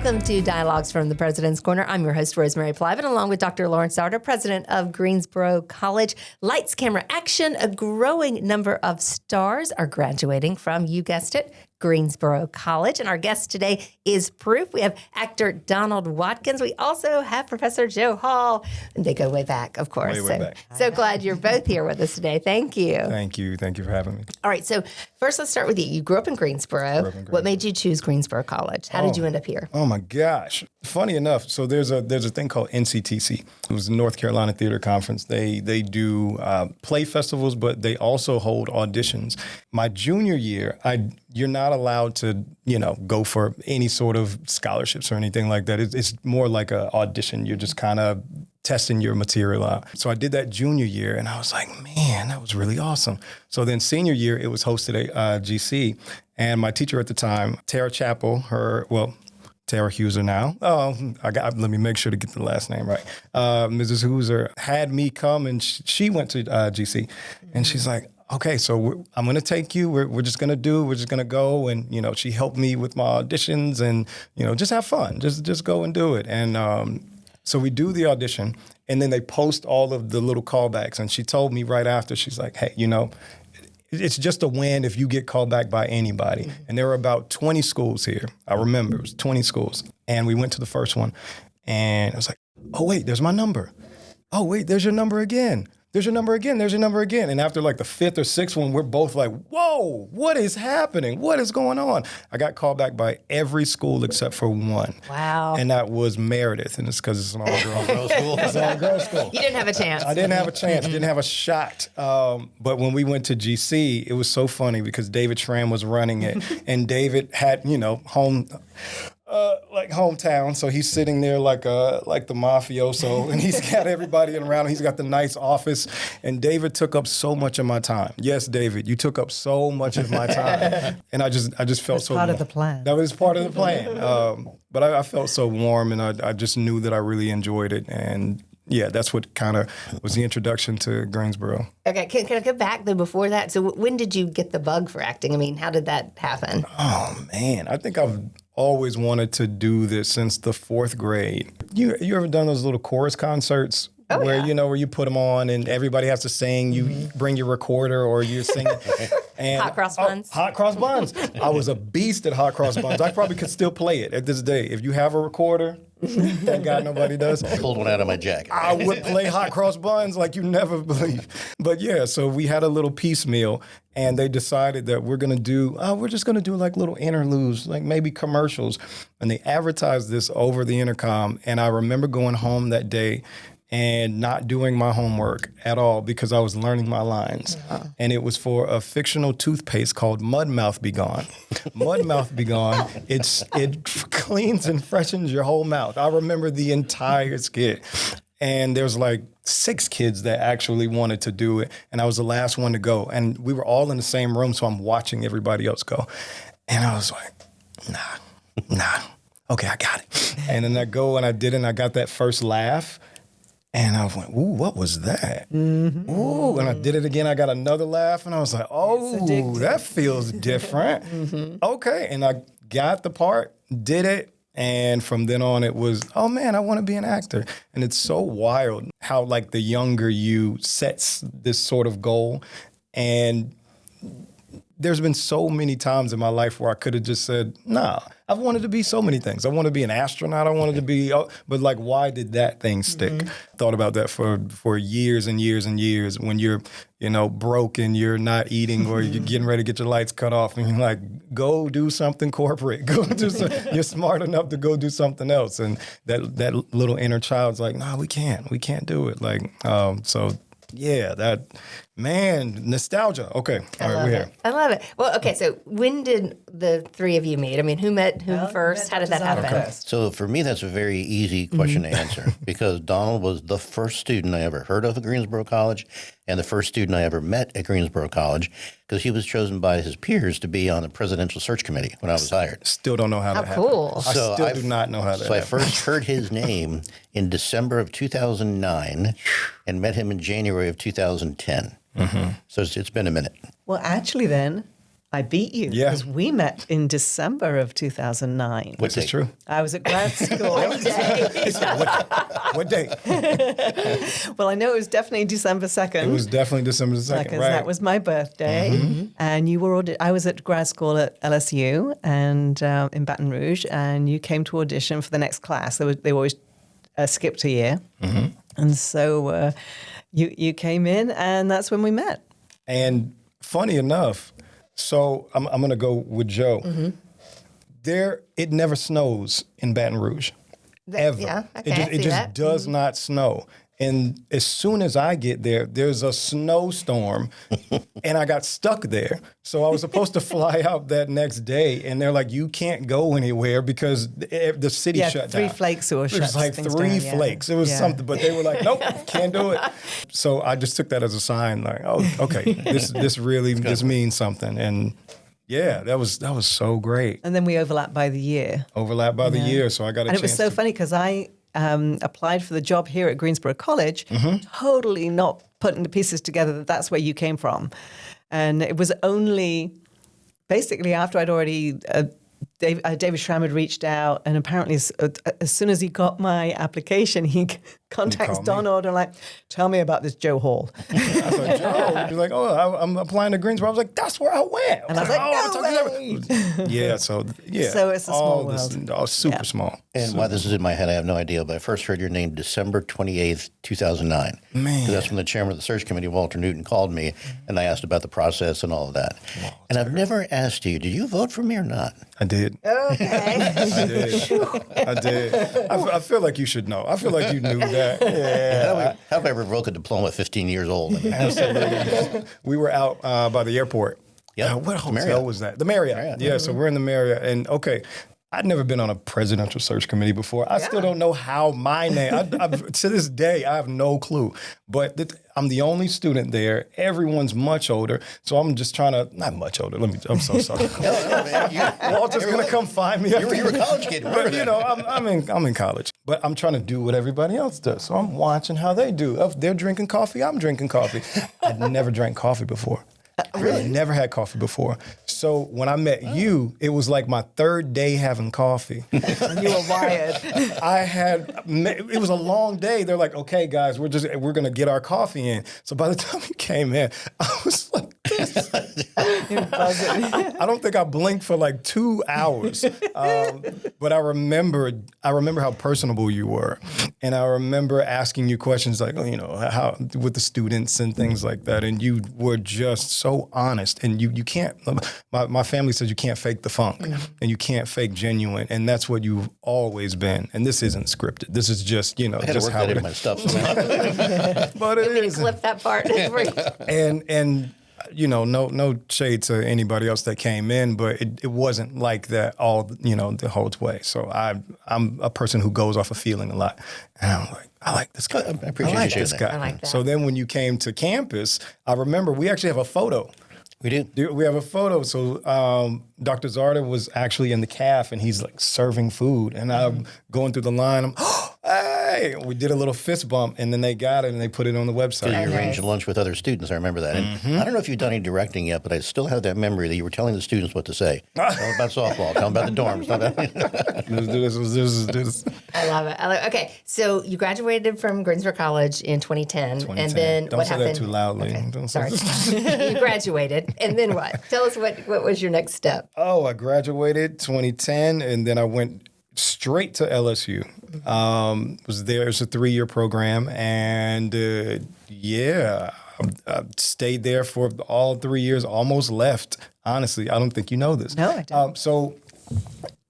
Welcome to Dialogues from the President's Corner. I'm your host, Rosemary Pliven, along with Dr. Lawrence Sauter, president of Greensboro College. Lights, camera, action. A growing number of stars are graduating from, you guessed it, Greensboro College. And our guest today is proof. We have actor Donald Watkins. We also have Professor Joe Hall. And they go way back, of course. Way back. So glad you're both here with us today. Thank you. Thank you. Thank you for having me. All right. So first, let's start with you. You grew up in Greensboro. What made you choose Greensboro College? How did you end up here? Oh my gosh. Funny enough, so there's a thing called NCTC. It was the North Carolina Theater Conference. They do play festivals, but they also hold auditions. My junior year, you're not allowed to, go for any sort of scholarships or anything like that. It's more like an audition. You're just kind of testing your material out. So I did that junior year, and I was like, man, that was really awesome. So then senior year, it was hosted at GC, and my teacher at the time, Tara Chappell, Tara Huser now. Let me make sure to get the last name right. Mrs. Huser had me come, and she went to GC, and she's like, okay, so I'm going to take you. We're just going to go. And, she helped me with my auditions and, just have fun. Just go and do it. And so we do the audition, and then they post all of the little callbacks. And she told me right after, she's like, hey, it's just a win if you get called back by anybody. Mm-hmm. And there were about 20 schools here. I remember it was 20 schools. And we went to the first one, and I was like, oh, wait, there's my number. Oh, wait, there's your number again. There's your number again. There's your number again. And after like the fifth or sixth one, we're both like, whoa, what is happening? What is going on? I got called back by every school except for one. Wow. And that was Meredith. And it's because it's an all-girl school. It's an all-girl school. You didn't have a chance. I didn't have a chance. Didn't have a shot. But when we went to GC, it was so funny because David Schramm was running it. And David had, hometown, so he's sitting there like the mafioso, and he's got everybody around him. He's got the nice office, and David took up so much of my time. Yes, David, you took up so much of my time, and I just felt so part of the plan. That was part of the plan. But I felt so warm, and I just knew that I really enjoyed it, and yeah, that's what kind of was the introduction to Greensboro. Okay, can I go back though before that? So when did you get the bug for acting? I mean, how did that happen? Oh man, I think I've always wanted to do this since the fourth grade. You ever done those little chorus concerts? Oh, where yeah. where you put them on and everybody has to sing. You bring your recorder or you're singing. And Hot cross buns. Hot cross buns. I was a beast at hot cross buns. I probably could still play it at this day. If you have a recorder, thank God nobody does. I pulled one out of my jacket. I would play hot cross buns like you never believe. But yeah, so we had a little piecemeal, and they decided that we're just going to do like little interludes, like maybe commercials. And they advertised this over the intercom. And I remember going home that day and not doing my homework at all because I was learning my lines. Uh-huh. And it was for a fictional toothpaste called Mud Mouth Be Gone. Mud Mouth Be Gone, it cleans and freshens your whole mouth. I remember the entire skit. And there's like 6 kids that actually wanted to do it. And I was the last one to go. And we were all in the same room, so I'm watching everybody else go. And I was like, nah. Okay, I got it. And then I go and I did it, and I got that first laugh. And I went, ooh, what was that? Mm-hmm. Ooh, and I did it again. I got another laugh, and I was like, oh, that feels different. Mm-hmm. Okay, and I got the part, did it, and from then on it was, oh man, I want to be an actor. And it's so wild how like the younger you sets this sort of goal. And there's been so many times in my life where I could have just said, nah, I've wanted to be so many things. I want to be an astronaut. I wanted to be, but like, why did that thing stick? Mm-hmm. Thought about that for years and years and years when you're, broke and you're not eating or you're getting ready to get your lights cut off and you're like, go do something corporate. You're smart enough to go do something else. And that little inner child's like, no, we can't do it. Like, yeah, that, man, nostalgia. Okay, all right, we're here. I love it. Well, okay, so when did the three of you meet? I mean, who met whom first? How did that happen? Okay. So for me, that's a very easy question to answer because Donald was the first student I ever heard of at Greensboro College and the first student I ever met at Greensboro College because he was chosen by his peers to be on the presidential search committee when I was hired. Still don't know how that happened. Cool. I still do not know how that happened. So I first heard his name in December of 2009 and met him in January of 2010. Mm-hmm. So it's been a minute. Well, actually then, I beat you Yeah. because we met in December of 2009. This is true. I was at grad school. What day? Well, I know it was definitely December 2nd. It was definitely December 2nd, because right? that was my birthday. And you were I was at grad school at LSU and in Baton Rouge, and you came to audition for the next class. They always skipped a year. And so you came in, and that's when we met. And funny enough, so I'm going to go with Joe. It never snows in Baton Rouge, ever. Yeah, okay, It just does not snow. And as soon as I get there, there's a snowstorm, and I got stuck there. So I was supposed to fly out that next day, and they're like, "You can't go anywhere because the city shut down." 3 flakes or It shut was like things 3 down, yeah. flakes. It was something, but they were like, "Nope, can't do it." So I just took that as a sign, like, "Oh, okay, this really means something." And yeah, that was so great. And then we overlapped by the year. Overlap by the year, so I got a And chance. it was so funny because I applied for the job here at Greensboro College, totally not putting the pieces together that that's where you came from. And it was only basically after I'd already, David Schramm had reached out, and apparently as soon as he got my application, he contacts called me. Donald and like, tell me about this Joe Hall. I was like, Joe, he's like, "Oh, I'm applying to Greensboro." I was like, "That's where I went." And I was like, "Oh, no way. yeah, so So it's a small world. All super small. And why this is in my head, I have no idea, but I first heard your name December 28th, 2009. Man. 'Cause that's when the chairman of the search committee, Walter Newton, called me, and I asked about the process and all of that. And I've never asked you, did you vote for me or not? I did. Okay. I did. I feel like you should know. I feel like you knew that. Yeah. How have I revoke a diploma at 15 years old? Absolutely. We were out by the airport. Yeah. What hotel Marriott. was that? The Marriott. Marriott. Yeah, so we're in the Marriott. And okay, I'd never been on a presidential search committee before. I still don't know how my name, to this day, I have no clue. But I'm the only student there. Everyone's much older. So I'm just trying to, not much older. I'm so sorry. No, man, Walter's going to come find me. you were a college kid. Remember But, you that. know, I'm in college. But I'm trying to do what everybody else does. So I'm watching how they do. If they're drinking coffee, I'm drinking coffee. I'd never drank coffee before. Really? Never had coffee before. So when I met you, it was like my 3rd day having coffee. And you were wired. It was a long day. They're like, "Okay, guys, we're going to get our coffee in." So by the time you came in, I was like this. I don't think I blinked for like 2 hours. But I remember how personable you were. And I remember asking you questions like, how with the students and things like that. And you were just so honest. And you can't, my family says you can't fake the funk and you can't fake genuine. And that's what you've always been. And this isn't scripted. This is just, I had to just work how that it into my is. stuff. somehow. But it I'm gonna is. clip that part. And no shade to anybody else that came in, but it wasn't like that all the whole way. So I'm a person who goes off a feeling a lot, and I'm like, I like this guy. I appreciate you sharing this that. guy. I like that. So then when you came to campus, I remember we actually have a photo. We do. We have a photo. So Dr. Zarda was actually in the caf, and he's like serving food, and I'm going through the line. I'm, hey, we did a little fist bump, and then they got it and they put it on the website. You nice. arranged lunch with other students. I remember that. And I don't know if you've done any directing yet, but I still have that memory that you were telling the students what to say. Tell them about softball. Tell them about the dorms. Tell them about Let's do this. I love it. Okay, so you graduated from Greensboro College in 2010, and then Don't what say happened? that too loudly. Okay, Don't say sorry. You graduated, and then what? Tell us what was your next step? Oh, I graduated 2010, and then I went straight to LSU. Was there? It was a 3-year program, and I stayed there for all 3 years. Almost left. Honestly, I don't think you know this. No, I don't. So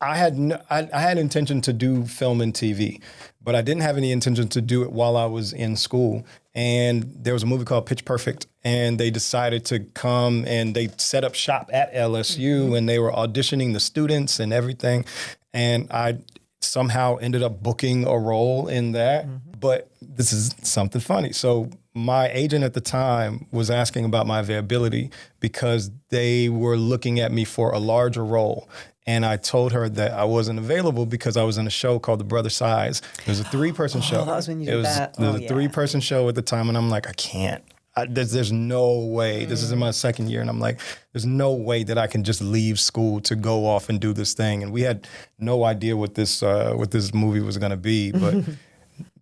I had intention to do film and TV, but I didn't have any intention to do it while I was in school. And there was a movie called Pitch Perfect, and they decided to come and they set up shop at LSU, and they were auditioning the students and everything. And I somehow ended up booking a role in that. But this is something funny. So my agent at the time was asking about my availability because they were looking at me for a larger role. And I told her that I wasn't available because I was in a show called The Brother Size. It was a 3-person show. that was when you did It was that. There was Oh, a yeah. 3-person show at the time, and I'm like, I can't. there's no way. This is in my second year, and I'm like, there's no way that I can just leave school to go off and do this thing. And we had no idea what this movie was going to be, but.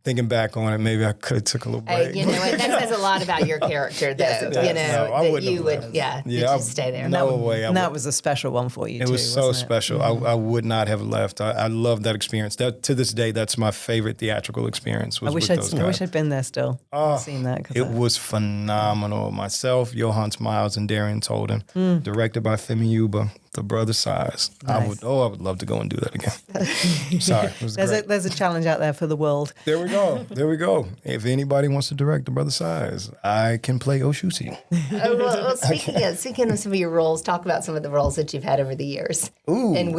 Thinking back on it, maybe I could have took a little break. You know what? That says a lot about your character, though. Yes, it does. You know, No, I that wouldn't you have would, left. that you I- stay there. No way. And that was a special one for you, It too, was so wasn't it? special. I would not have left. I love that experience. That to this day, that's my favorite theatrical experience. Was I wish with those guys. I'd been there still. Seen that. 'Cause It was phenomenal. Myself, Johann Miles, and Darian Tolden, directed by Femi Yuba, The Brother Size. Nice. I would love to go and do that again. Sorry, it was great. There's a challenge out there for the world. There we go. There we go. If anybody wants to direct The Brother Size, I can play Oshusi. Well, speaking of some of your roles, talk about some of the roles that you've had over the years. Ooh. And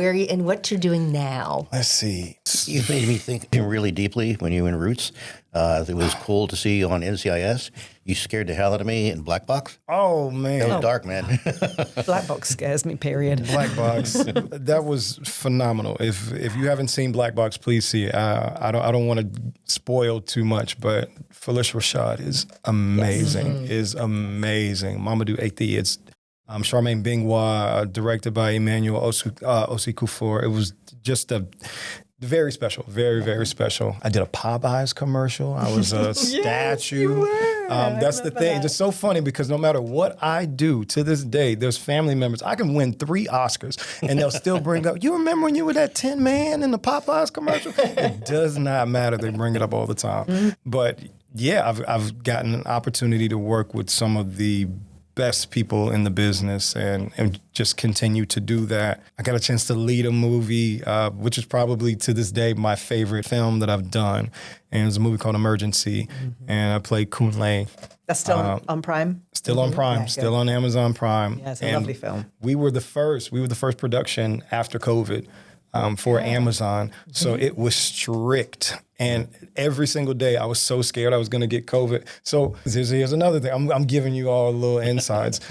what you're doing now. Let's see. You made me think really deeply when you were in Roots. It was cool to see you on NCIS. You scared the hell out of me in Black Box. Oh, It man. was dark, man. Black Box scares me, period. Black Box. That was phenomenal. If you haven't seen Black Box, please see it. I don't want to spoil too much, but Felicia Rashad is amazing. Is amazing. Mamadou Athie. It's Charmaine Bingwa, directed by Emmanuel Osi Kufor. It was just very special, very, very special. I did a Popeyes commercial. I was a statue. you were. That's the thing. It's so funny because no matter what I do to this day, there's family members. I can win 3 Oscars and they'll still bring up, you remember when you were that Tin Man in the Popeyes commercial? It does not matter. They bring it up all the time. But yeah, I've gotten an opportunity to work with some of the best people in the business and just continue to do that. I got a chance to lead a movie, which is probably to this day my favorite film that I've done. And it was a movie called Emergency. And I played Kun Lei. That's still on Prime? Still on Prime, Yeah, still good. on Amazon Prime. Yeah, it's a lovely film. We were the first production after COVID for Amazon. So it was strict. And every single day I was so scared I was going to get COVID. So here's another thing. I'm giving you all little insides.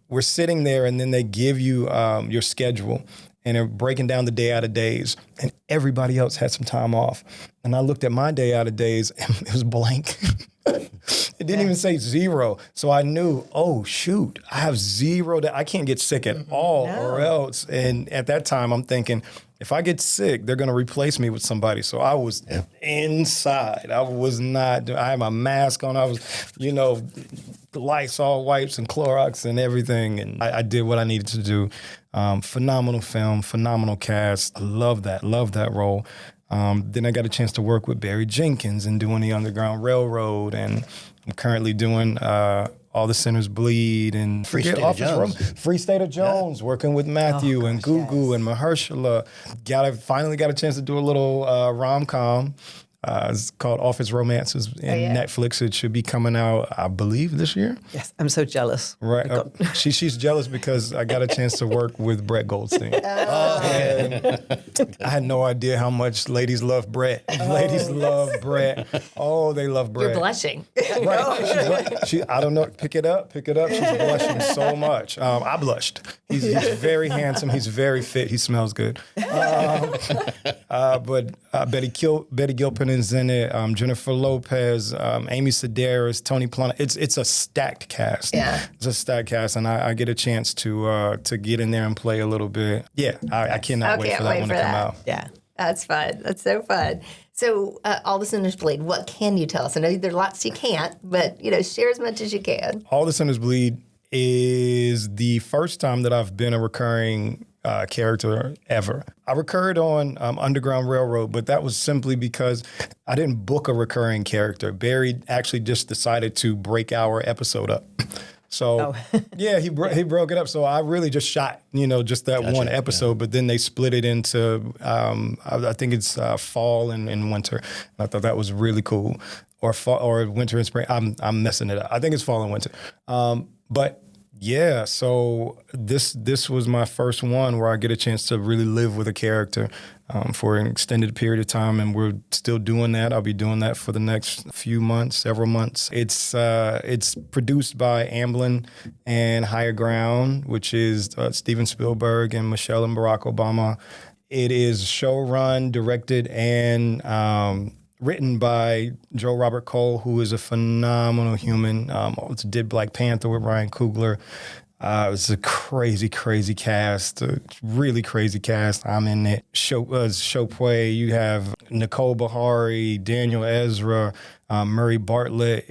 We're sitting there and then they give you your schedule and they're breaking down the day out of days. And everybody else had some time off. And I looked at my day out of days and it was blank. It didn't even say 0. So I knew, oh, shoot, I have 0 that I can't get sick at all or else. And at that time, I'm thinking, if I get sick, they're going to replace me with somebody. So I was inside. I was not, I had my mask on. I was, Lysol wipes and Clorox and everything. And I did what I needed to do. Phenomenal film, phenomenal cast. I love that role. Then I got a chance to work with Barry Jenkins and doing the Underground Railroad, and I'm currently doing All the Sinners Bleed and Free State of Jones. Free State of Jones, working with Matthew and Gugu and Mahershala. Finally got a chance to do a little rom-com. It's called Office Romances in Netflix. It should be coming out, I believe, this year. Yes, I'm so jealous. Right. She's jealous because I got a chance to work with Brett Goldstein. And I had no idea how much ladies love Brett. Ladies love Brett. Oh, they love Brett. You're blushing. Right. I don't know. Pick it up. She's blushing so much. I blushed. He's very handsome. He's very fit. He smells good. But Betty Gilpin is in it. Jennifer Lopez, Amy Sedaris, Tony Plana. It's a stacked cast. Yeah. It's a stacked cast, and I get a chance to get in there and play a little bit. Yeah, I cannot wait for that one to come out. Yeah. That's fun. That's so fun. So, All the Sinners Bleed, what can you tell us? I know there are lots you can't, but, share as much as you can. All the Sinners Bleed is the first time that I've been a recurring character ever. I recurred on Underground Railroad, but that was simply because I didn't book a recurring character. Barry actually just decided to break our episode up. So, yeah, he broke it up. So I really just shot, just that one episode, but then they split it into, I think it's fall and winter. And I thought that was really cool. Or fall, or winter and spring. I'm messing it up. I think it's fall and winter. But yeah, so this was my first one where I get a chance to really live with a character for an extended period of time, and we're still doing that. I'll be doing that for the next few months, several months. It's produced by Amblin and Higher Ground, which is Steven Spielberg and Michelle and Barack Obama. It is showrun, directed, and written by Joe Robert Cole, who is a phenomenal human. Did Black Panther with Ryan Coogler. It was a crazy, crazy cast, a really crazy cast. I'm in it. Chopway, you have Nicole Bahari, Daniel Ezra, Murray Bartlett.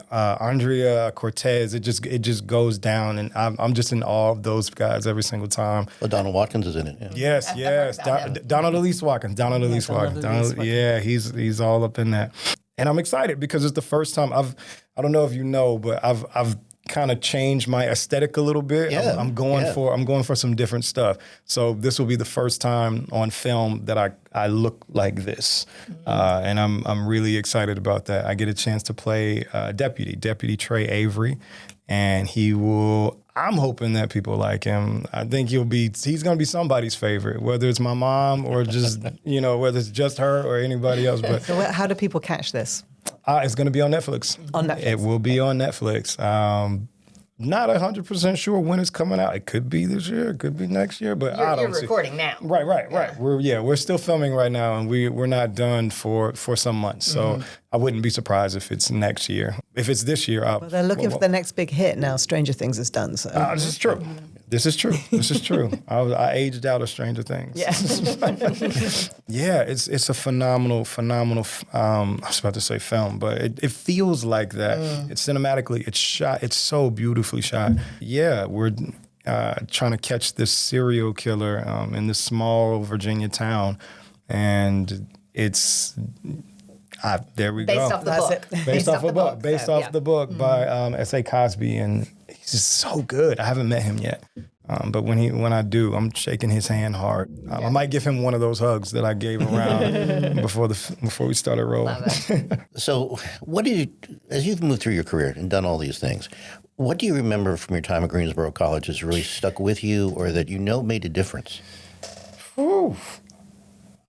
Andrea Cortez. It just goes down, and I'm just in awe of those guys every single time. Well, Donald Watkins is in it. Yeah. Yes. Donald Elise Watkins. Donald Elise Watkins. Yeah, he's all up in that, and I'm excited because it's the first time I don't know if you know, but I've kind of changed my aesthetic a little bit. Yeah. I'm going for some different stuff. So this will be the first time on film that I look like this, and I'm really excited about that. I get a chance to play Deputy Trey Avery, and I'm hoping that people like him. I think he's going to be somebody's favorite, whether it's my mom or just whether it's just her or anybody else. But So how do people catch this? it's going to be on Netflix. On Netflix. It will be on Netflix. Not 100% sure when it's coming out. It could be this year. It could be next year. But I don't You're recording now. Right. We're still filming right now, and we're not done for some months. So I wouldn't be surprised if it's next year. If it's this year, Well, they're looking for the next big hit now. Stranger Things is done. So this is true. This is true. I aged out of Stranger Things. yeah. Yeah, it's a phenomenal. I was about to say film, but it feels like that. It's cinematically, it's shot. It's so beautifully shot. Yeah, we're trying to catch this serial killer in this small Virginia town, and it's. There we Based go. off the book. Based off the book. Based off the book by S.A. Cosby, and he's just so good. I haven't met him yet, but when I do, I'm shaking his hand hard. I might give him one of those hugs that I gave around before we started rolling. Love it. So, as you've moved through your career and done all these things, what do you remember from your time at Greensboro College that's really stuck with you, or that made a difference? Whew.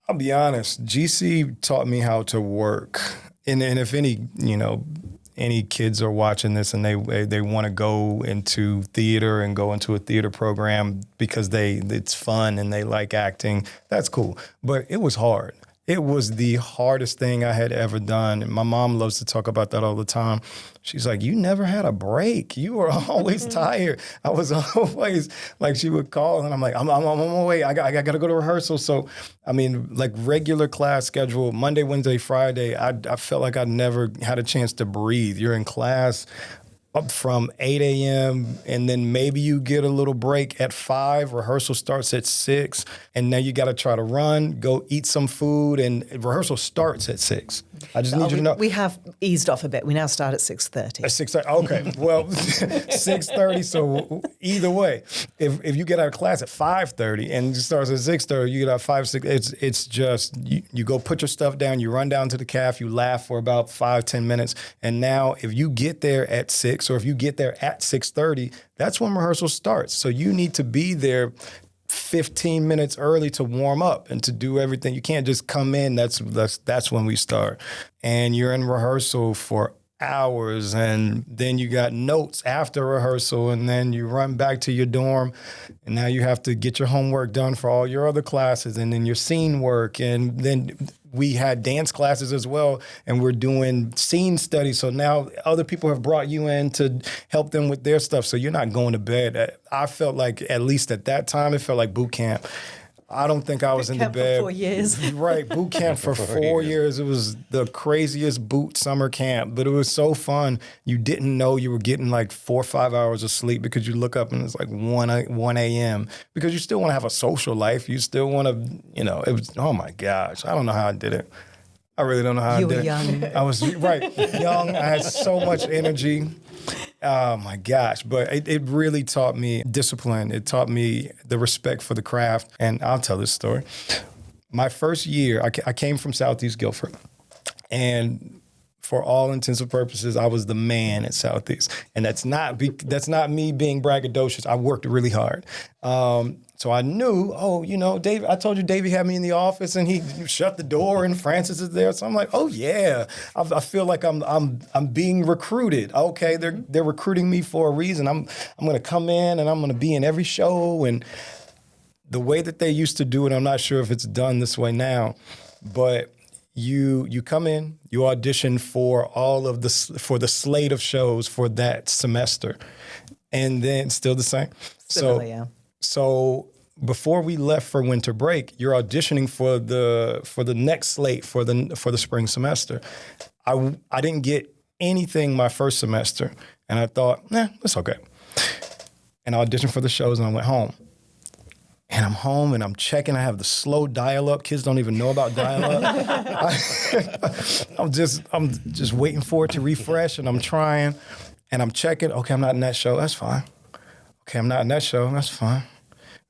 I'll be honest. GC taught me how to work, and if any kids are watching this and they want to go into theater and go into a theater program because it's fun and they like acting, that's cool. But it was hard. It was the hardest thing I had ever done. And my mom loves to talk about that all the time. She's like, you never had a break. You were always tired. I was always, like, she would call and I'm like, I'm on my way. I got to go to rehearsal. So, I mean, like regular class schedule, Monday, Wednesday, Friday, I felt like I never had a chance to breathe. You're in class up from 8 a.m. and then maybe you get a little break at 5. Rehearsal starts at 6, and now you got to try to run, go eat some food, and rehearsal starts at 6. I just need you to know. We have eased off a bit. We now start at 6:30. At 6:30. Okay, well, 6:30. So either way, if you get out of class at 5:30 and it starts at 6:30, you get out 5-6. It's just you go put your stuff down, you run down to the caf, you laugh for about 5-10 minutes, and now if you get there at 6 or if you get there at 6:30, that's when rehearsal starts. So you need to be there 15 minutes early to warm up and to do everything. You can't just come in. That's when we start. And you're in rehearsal for hours, and then you got notes after rehearsal, and then you run back to your dorm, and now you have to get your homework done for all your other classes, and then your scene work, and then we had dance classes as well, and we're doing scene studies. So now other people have brought you in to help them with their stuff. So you're not going to bed. I felt like, at least at that time, it felt like boot camp. I don't think I was in the bed. For 4 years. Right, boot camp for 4 years. It was the craziest boot summer camp, but it was so fun. You didn't know you were getting like 4 or 5 hours of sleep because you look up and it's like 1 a.m. because you still want to have a social life. You still want to, it was, oh my gosh, I don't know how I did it. I really don't know how I did it. You were young. I was, young. I had so much energy. Oh my gosh. But it really taught me discipline. It taught me the respect for the craft. And I'll tell this story. My first year, I came from Southeast Guilford. And for all intents and purposes, I was the man at Southeast. And that's not me being braggadocious. I worked really hard. So I knew, Dave, I told you Davey had me in the office and he shut the door and Francis is there. So I'm like, oh yeah, I feel like I'm being recruited. Okay, they're recruiting me for a reason. I'm going to come in and I'm going to be in every show. And the way that they used to do it, I'm not sure if it's done this way now, but you come in, you audition for for the slate of shows for that semester, and then still the same. Similar, yeah. So before we left for winter break, you're auditioning for the next slate for the spring semester. I didn't get anything my first semester, and I thought, that's okay. And I auditioned for the shows, and I went home. And I'm home, and I'm checking. I have the slow dial-up. Kids don't even know about dial-up. I'm just waiting for it to refresh, and I'm trying, and I'm checking. Okay, I'm not in that show. That's fine. Okay, I'm not in that show. That's fine.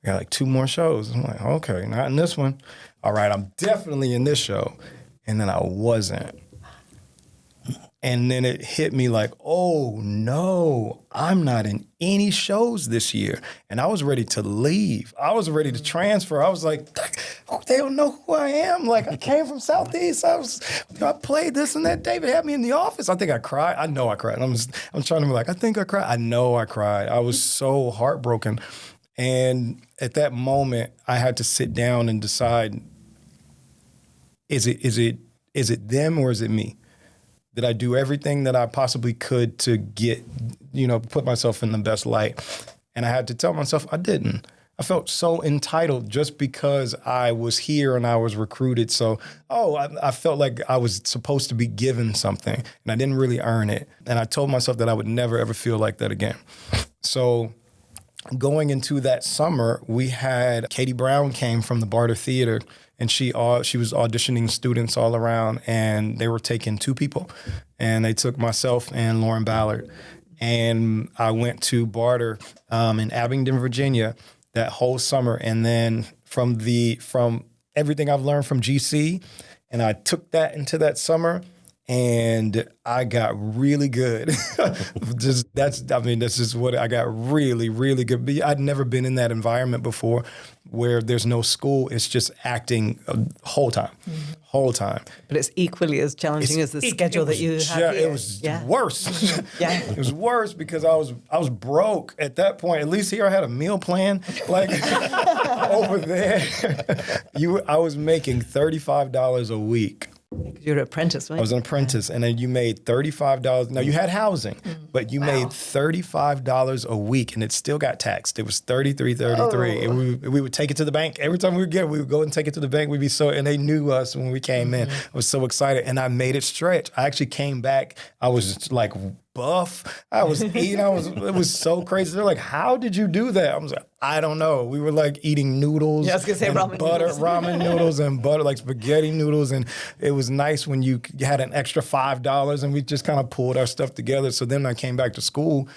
We got like 2 more shows. I'm like, okay, not in this one. All right, I'm definitely in this show. And then I wasn't. And then it hit me like, oh no, I'm not in any shows this year. And I was ready to leave. I was ready to transfer. I was like, they don't know who I am. Like, I came from Southeast. I played this and that. David had me in the office. I think I cried. I know I cried. I'm trying to be like, I think I cried. I know I cried. I was so heartbroken. And at that moment, I had to sit down and decide, is it them or is it me? Did I do everything that I possibly could to get, put myself in the best light? And I had to tell myself I didn't. I felt so entitled just because I was here and I was recruited. So, I felt like I was supposed to be given something and I didn't really earn it. And I told myself that I would never, ever feel like that again. So going into that summer, we had Katie Brown came from the Barter Theater, and she was auditioning students all around, and they were taking 2 people. And they took myself and Lauren Ballard. And I went to Barter in Abingdon, Virginia that whole summer. And then from everything I've learned from GC, and I took that into that summer, and I got really good. That's just what I got really, really good. I'd never been in that environment before where there's no school. It's just acting whole time. But it's equally as challenging as the schedule that you have here. It was worse. Yeah. It was worse because I was broke at that point. At least here I had a meal plan. Like over there, I was making $35 a week. You're an apprentice, right? I was an apprentice, and then you made $35. Now, you had housing, but you made $35 a week, and it still got taxed. It was $33. And we would take it to the bank. Every time we would go and take it to the bank. We'd be and they knew us when we came in. I was so excited, and I made it stretch. I actually came back. I was like buff. I was eating. It was so crazy. They're like, how did you do that? I was like, I don't know. We were like eating noodles. Yeah, I was going to say ramen noodles and butter, like spaghetti noodles. And it was nice when you had an extra $5 and we just kind of pulled our stuff together. So then I came back to school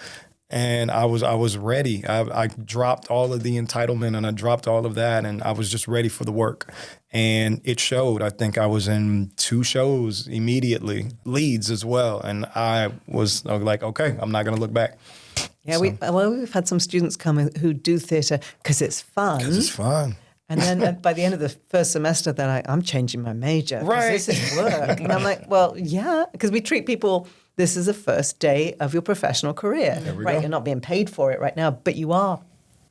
and I was ready. I dropped all of the entitlement and I dropped all of that and I was just ready for the work. And it showed. I think I was in 2 shows immediately, leads as well. And I was like, okay, I'm not going to look back. Yeah, we've had some students come who do theatre because it's fun. Because it's fun. And then by the end of the first semester, they're like, I'm changing my major. Right. This is work. And I'm like, well, yeah, because we treat people, this is the first day of your professional career. Right, go. you're not being paid for it right now, but you are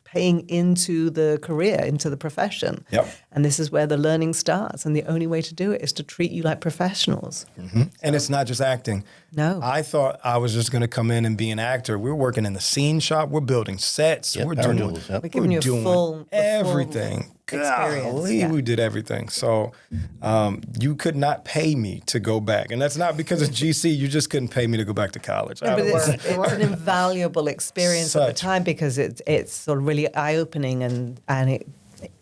paying into the career, into the profession. Yep. And this is where the learning starts. And the only way to do it is to treat you like professionals. Mm-hmm. And it's not just acting. No. I thought I was just going to come in and be an actor. We're working in the scene shop. We're building sets. Yep, We're power doing, tools, yep. We're giving you a full everything. experience. Golly, Yeah. we did everything. So you could not pay me to go back. And that's not because of GC. You just couldn't pay me to go back to college. But it's an invaluable experience at the time because it's sort of really eye-opening and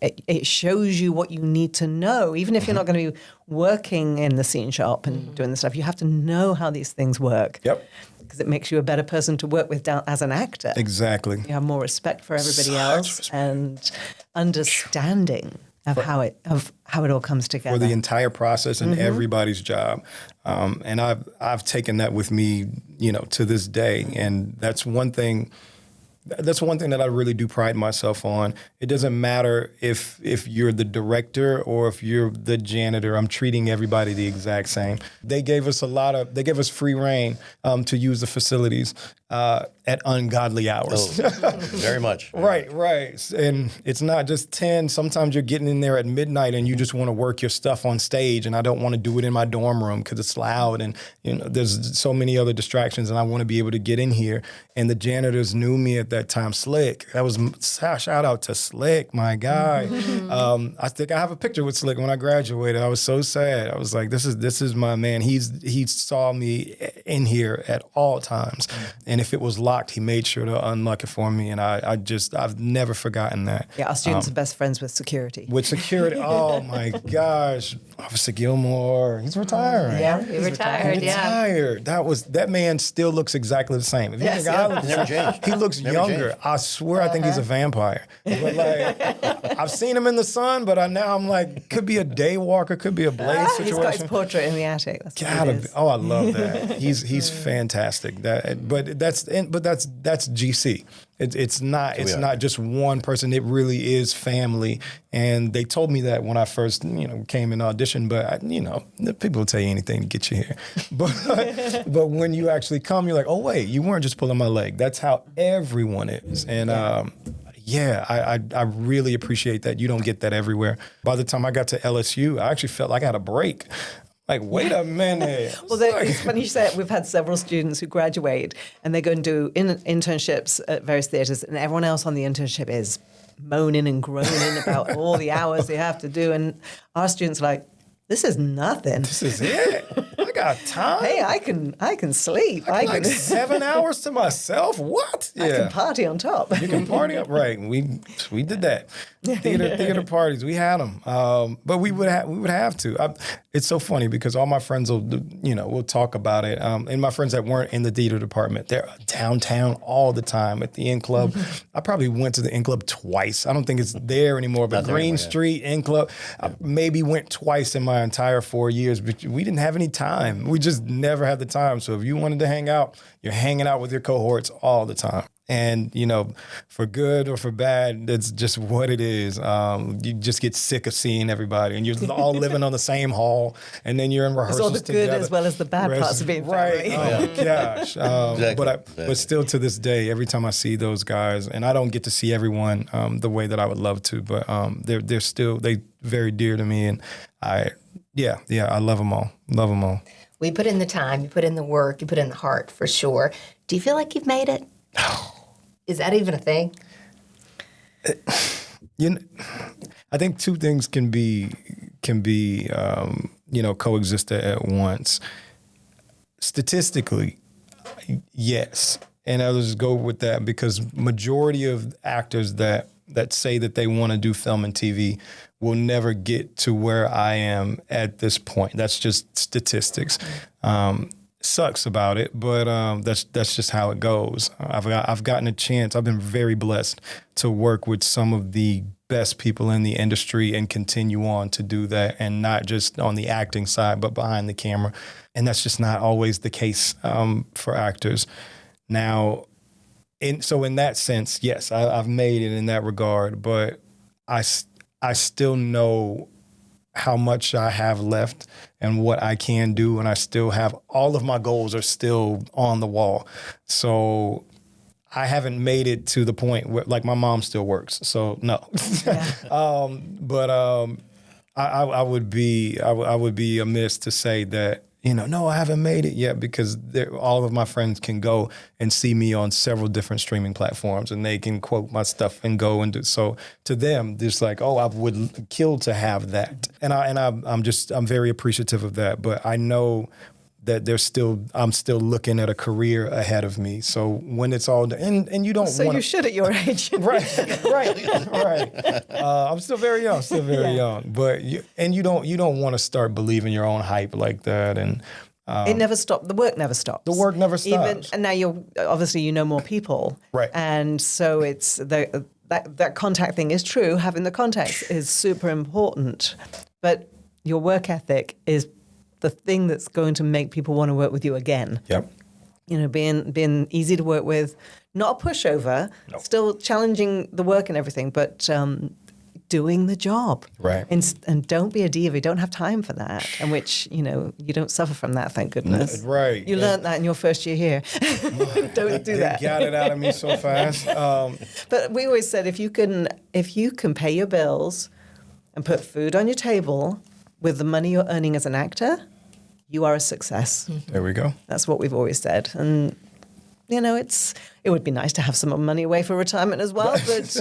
it shows you what you need to know. Even if you're not going to be working in the scene shop and doing the stuff, you have to know how these things work. Yep. Because it makes you a better person to work with as an actor. Exactly. You have more respect for everybody Such else respect. and understanding of how it all comes together. For the entire process and everybody's job. And I've taken that with me, to this day. And that's one thing That's one thing that I really do pride myself on. It doesn't matter if you're the director or if you're the janitor. I'm treating everybody the exact same. They gave us free reign to use the facilities at ungodly hours. Oh, very much. Right. And it's not just 10. Sometimes you're getting in there at midnight and you just want to work your stuff on stage, and I don't want to do it in my dorm room because it's loud and there's so many other distractions, and I want to be able to get in here. And the janitors knew me at that time. Slick. That was shout out to Slick, my guy. I think I have a picture with Slick when I graduated. I was so sad. I was like, this is my man. He saw me in here at all times, and if it was locked, he made sure to unlock it for me. And I've never forgotten that. Yeah, our students are best friends with security. With security, oh my gosh, Officer Gilmore, he's retiring. Yeah, he retired. Yeah. That man still looks exactly the same. If you think I look Never changed. he looks younger. Changed. I swear, I think he's a vampire. But like, I've seen him in the sun, but now I'm like, could be a day walker, could be a Blaze situation. He's got his portrait in the attic. That's what it is. Oh, I love that. He's fantastic. But that's GC. It's not just one person. It really is family. And they told me that when I first came and auditioned. But people will tell you anything to get you here. But when you actually come, you're like, oh wait, you weren't just pulling my leg. That's how everyone is. And I really appreciate that. You don't get that everywhere. By the time I got to LSU, I actually felt like I had a break. Like, wait a minute. Well, it's funny you say it. We've had several students who graduate and they go and do internships at various theatres, and everyone else on the internship is moaning and groaning about all the hours they have to do. And our students are like, this is nothing. This is it. I got time. Hey, I can sleep. I can 7 hours to myself. What? I can party on top. You can party up, right? We did that. Theater parties. We had them, but we would have to. It's so funny because all my friends will talk about it, and my friends that weren't in the theater department, they're downtown all the time at the Inn Club. I probably went to the Inn Club twice. I don't think it's there anymore, but Green Street Inn Club, I maybe went twice in my entire 4 years, but we didn't have any time. We just never had the time. So if you wanted to hang out, you're hanging out with your cohorts all the time. And, for good or for bad, that's just what it is. You just get sick of seeing everybody, and you're all living on the same hall, and then you're in rehearsals together. It's all the good as well as the bad parts of being family. Right. Oh, gosh. Exactly. But still to this day, every time I see those guys, and I don't get to see everyone the way that I would love to, but they're very dear to me, and I love them all. Love them all. We put in the time, you put in the work, you put in the heart for sure. Do you feel like you've made it? Is that even a thing? I think two things can be coexist at once. Statistically, yes, and I'll just go with that because majority of actors that say that they want to do film and TV will never get to where I am at this point. That's just statistics. Sucks about it, but that's just how it goes. I've gotten a chance. I've been very blessed to work with some of the best people in the industry and continue on to do that, and not just on the acting side, but behind the camera. And that's just not always the case for actors. Now, in that sense, yes, I've made it in that regard, but I still know how much I have left and what I can do, and I still have all of my goals are still on the wall. So I haven't made it to the point where, like, my mom still works, so no. I would be amiss to say that no, I haven't made it yet, because all of my friends can go and see me on several different streaming platforms, and they can quote my stuff and go and do. So to them, just like, oh, I would kill to have that, and I'm very appreciative of that. But I know that I'm still looking at a career ahead of me. So when it's all done, and you don't want. So you should at your age. right. I'm still very young, but you don't want to start believing your own hype like that, and it never stopped. The work never stops. The work never stops. And now you're obviously more people, right? And so it's that contact thing is true. Having the contacts is super important, but your work ethic is the thing that's going to make people want to work with you again. Yep. being easy to work with, not a pushover, still challenging the work and everything, but doing the job. Right. And don't be a diva. You don't have time for that. And which, you don't suffer from that, thank goodness. Right. You learned that in your first year here. Don't do that. They got it out of me so fast. But we always said if you can pay your bills and put food on your table with the money you're earning as an actor, you are a success. There we go. That's what we've always said. And it would be nice to have some money away for retirement as well, but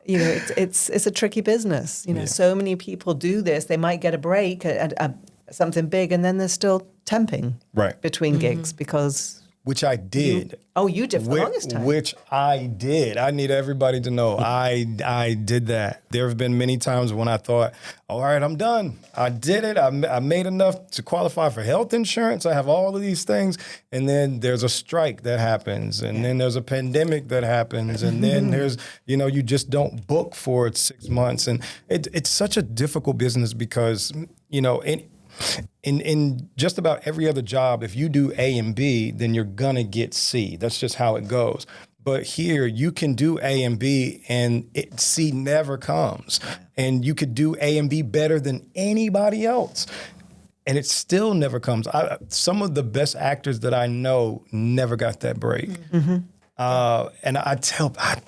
it's a tricky business. So many people do this. They might get a break at something big, and then they're still temping between gigs because. Which I did. You did for the longest time. Which I did. I need everybody to know I did that. There have been many times when I thought, all right, I'm done. I did it. I made enough to qualify for health insurance. I have all of these things. And then there's a strike that happens. And then there's a pandemic that happens. And then there's, you just don't book for it 6 months. And it's such a difficult business because, in just about every other job, if you do A and B, then you're going to get C. That's just how it goes. But here, you can do A and B, and C never comes. And you could do A and B better than anybody else, and it still never comes. Some of the best actors that I know never got that break. Mm-hmm. And I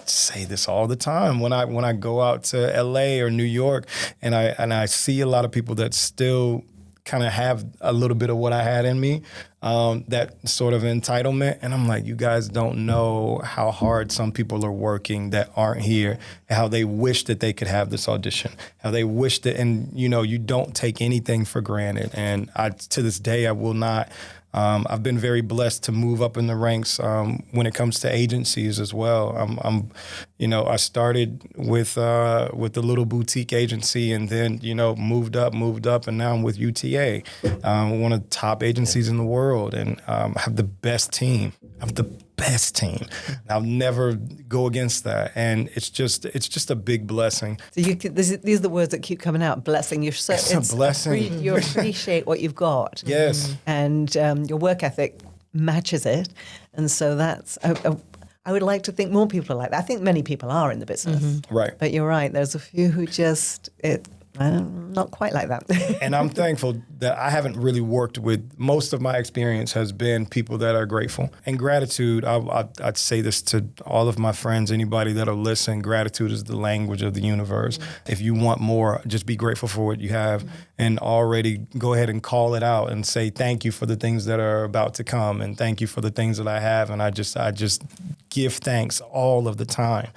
say this all the time when I go out to LA or New York, and I see a lot of people that still kind of have a little bit of what I had in me, that sort of entitlement. And I'm like, you guys don't know how hard some people are working that aren't here, how they wish that they could have this audition, how they wish that, and you don't take anything for granted. And to this day, I will not. I've been very blessed to move up in the ranks when it comes to agencies as well. I started with a little boutique agency, and then moved up, and now I'm with UTA, one of the top agencies in the world, and I have the best team. I'll never go against that, and it's just a big blessing. So these are the words that keep coming out. Blessing. It's a blessing. You appreciate what you've got. Yes. And your work ethic matches it, and so that's. I would like to think more people are like that. I think many people are in the business. Mm-hmm. Right. But you're right. There's a few who just not quite like that. And I'm thankful that I haven't really worked with, most of my experience has been people that are grateful. And gratitude, I'd say this to all of my friends, anybody that'll listen, gratitude is the language of the universe. Mm-hmm. If you want more, just be grateful for what you have, and already go ahead and call it out and say thank you for the things that are about to come, and thank you for the things that I have. And I just give thanks all of the time,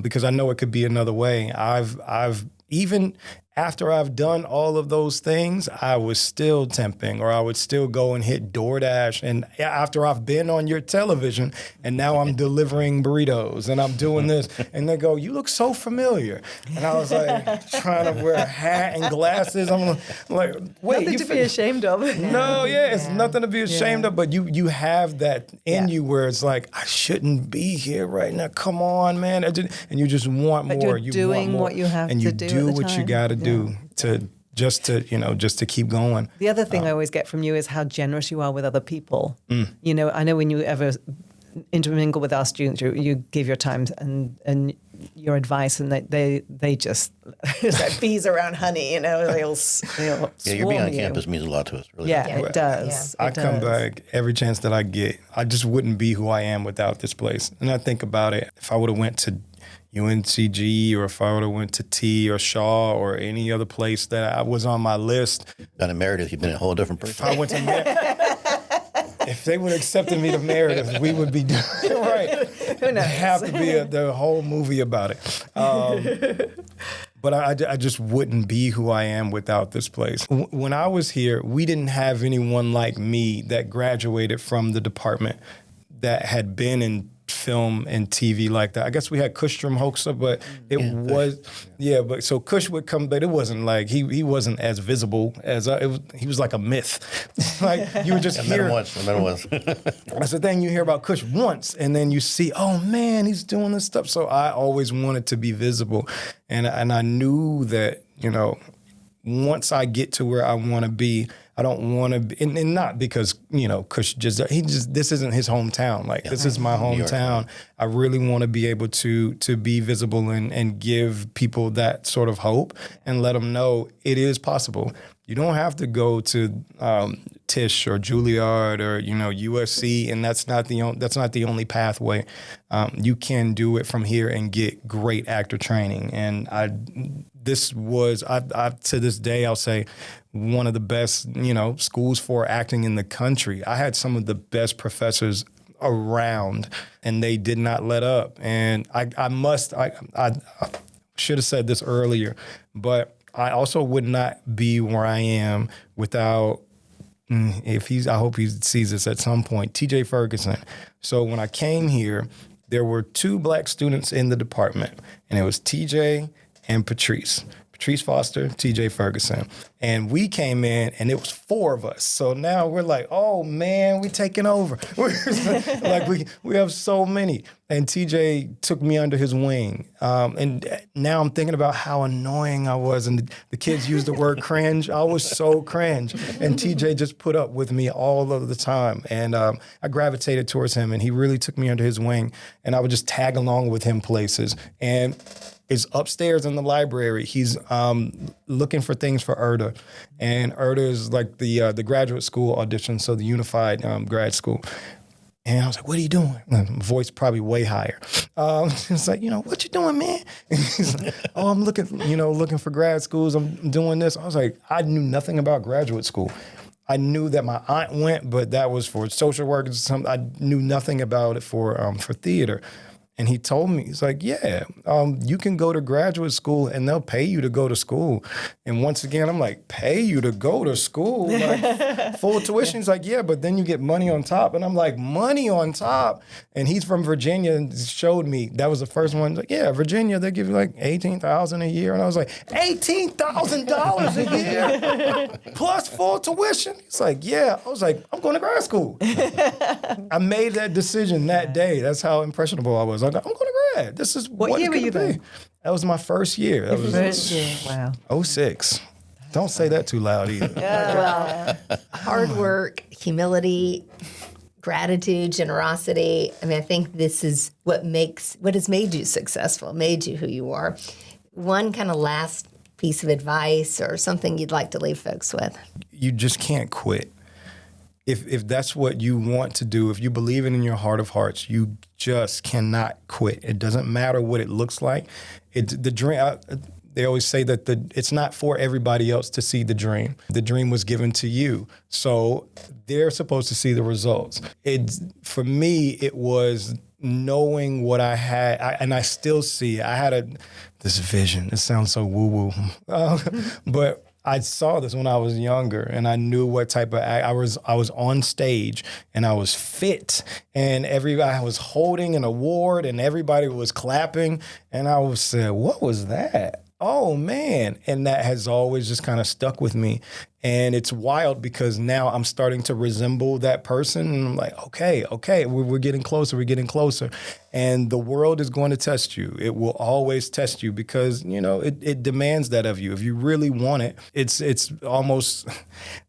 because I know it could be another way. I've even after I've done all of those things, I was still temping, or I would still go and hit DoorDash. And after I've been on your television, and now I'm delivering burritos, and I'm doing this, and they go, "You look so familiar." And I was like, trying to wear a hat and glasses. I'm like, wait, nothing to be ashamed of. No, it's nothing to be ashamed of. But you have that in you where it's like, I shouldn't be here right now. Come on, man. And you just want but more. You're doing what you have and to you do what time. you got to do just to keep going. The other thing I always get from you is how generous you are with other people. I know when you ever intermingle with our students, you give your time and your advice, and they just it's like bees around honey. They'll your being on campus means a lot to us. Really. It does. I come back every chance that I get. I just wouldn't be who I am without this place. And I think about it. If I would have went to UNCG, or if I would have went to T or Shaw or any other place that I was on my list. Done at Meredith, you've been a whole different person. If I went to if they would have accepted me to Meredith, we would be doing it right. Who knows? Have to be the whole movie about it. But I just wouldn't be who I am without this place. When I was here, we didn't have anyone like me that graduated from the department that had been in film and TV like that. I guess we had Kushram Hoxha, but but so Kush would come, but it wasn't like he wasn't as visible as he was like a myth. Like you would just hear. I met him once. That's the thing, you hear about Kush once, and then you see, oh man, he's doing this stuff. So I always wanted to be visible, and I knew that once I get to where I want to be, I don't want to be, and not because, Kush this isn't his hometown. Like, this is my hometown. I really want to be able to be visible and give people that sort of hope and let them know it is possible. You don't have to go to Tisch or Juilliard or USC, and that's not the only pathway. You can do it from here and get great actor training. And this was to this day, I'll say, one of the best schools for acting in the country. I had some of the best professors around, and they did not let up. And I should have said this earlier, but I also would not be where I am without, I hope he sees this at some point, TJ Ferguson. So when I came here, there were 2 black students in the department, and it was TJ and Patrice Foster, TJ Ferguson. And we came in, and it was 4 of us. So now we're like, oh, man, we taking over. Like, we have so many. And TJ took me under his wing. And now I'm thinking about how annoying I was. And the kids used the word cringe. I was so cringe. And TJ just put up with me all of the time. And I gravitated towards him, and he really took me under his wing. And I would just tag along with him places. And is upstairs in the library. He's looking for things for ERDA. And ERDA is like the graduate school audition, so the unified grad school. And I was like, what are you doing? Voice probably way higher. It's like, what you doing, man? And he's like, oh, I'm looking for grad schools. I'm doing this. I was like, I knew nothing about graduate school. I knew that my aunt went, but that was for social work. I knew nothing about it for theater. And he told me, he's like, yeah, you can go to graduate school and they'll pay you to go to school. And once again, I'm like, pay you to go to school? Like, full tuition? He's like, yeah, but then you get money on top. And I'm like, money on top? And he's from Virginia and showed me, that was the first one. He's like, yeah, Virginia, they give you like $18,000 a year. And I was like, $18,000 a year plus full tuition? He's like, yeah. I was like, I'm going to grad school. I made that decision that day. That's how impressionable I was. I'm going to grad. This is what year were you then? That was my first year. That was first year. Wow. 06. Don't say that too loud either. Well, hard work, humility, gratitude, generosity. I mean, I think this is what has made you successful, made you who you are. One kind of last piece of advice or something you'd like to leave folks with? You just can't quit. If that's what you want to do, if you believe it in your heart of hearts, you just cannot quit. It doesn't matter what it looks like. The dream. They always say that it's not for everybody else to see the dream. The dream was given to you, so they're supposed to see the results. For me, it was knowing what I had, and I still see. I had this vision. It sounds so woo-woo, but I saw this when I was younger, and I knew what type of act. I was on stage, and I was fit, and I was holding an award, and everybody was clapping, and I was said, "What was that?" Oh man. And that has always just kind of stuck with me. And it's wild because now I'm starting to resemble that person. And I'm like, okay, we're getting closer. And the world is going to test you. It will always test you because, it demands that of you. If you really want it, it's almost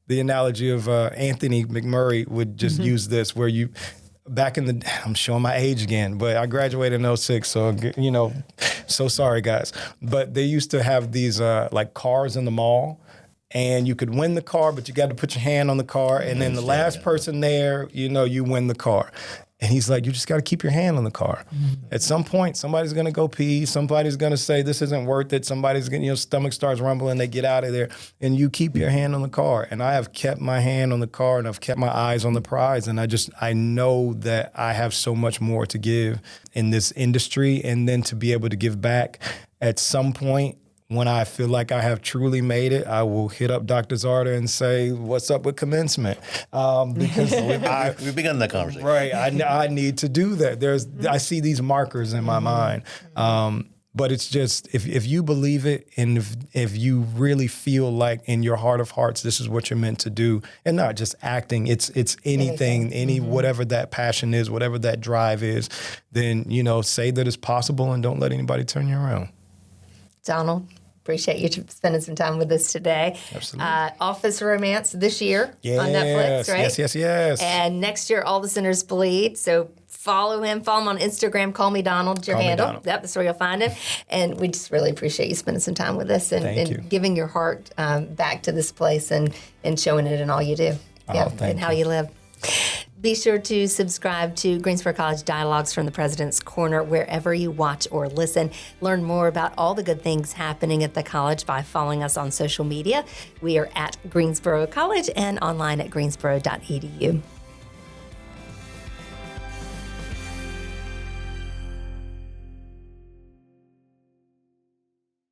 the analogy of Anthony McMurray would just use this where you, back in I'm showing my age again, but I graduated in 06, so, so sorry, guys. But they used to have these, like, cars in the mall, and you could win the car, but you got to put your hand on the car, and then the last person there, you win the car. And he's like, you just got to keep your hand on the car. Mm-hmm. At some point, somebody's going to go pee. Somebody's going to say, this isn't worth it. Somebody's going to, stomach starts rumbling. They get out of there. And you keep your hand on the car. And I have kept my hand on the car, and I've kept my eyes on the prize. And I know that I have so much more to give in this industry. And then to be able to give back at some point, when I feel like I have truly made it, I will hit up Dr. Zarda and say, what's up with commencement? Because we've begun that conversation. Right. I need to do that. I see these markers in my mind. But it's just, if you believe it, and if you really feel like in your heart of hearts, this is what you're meant to do, and not just acting, it's anything, whatever that passion is, whatever that drive is, then, say that it's possible and don't let anybody turn you around. Donald, Appreciate you spending some time with us today. Absolutely. Office Romance this year Yes, on Netflix, right? yes. And next year, All the Sinners Bleed. So follow him on Instagram. Call me Donald, your Call me handle. Donald. Yep, that's where you'll find him. And we just really appreciate you spending some time with us Thank you. giving your heart back to this place and showing it in all you do. Thank and how you. you live. Be sure to subscribe to Greensboro College Dialogues from the President's Corner wherever you watch or listen. Learn more about all the good things happening at the college by following us on social media. We are at Greensboro College and online at greensboro.edu.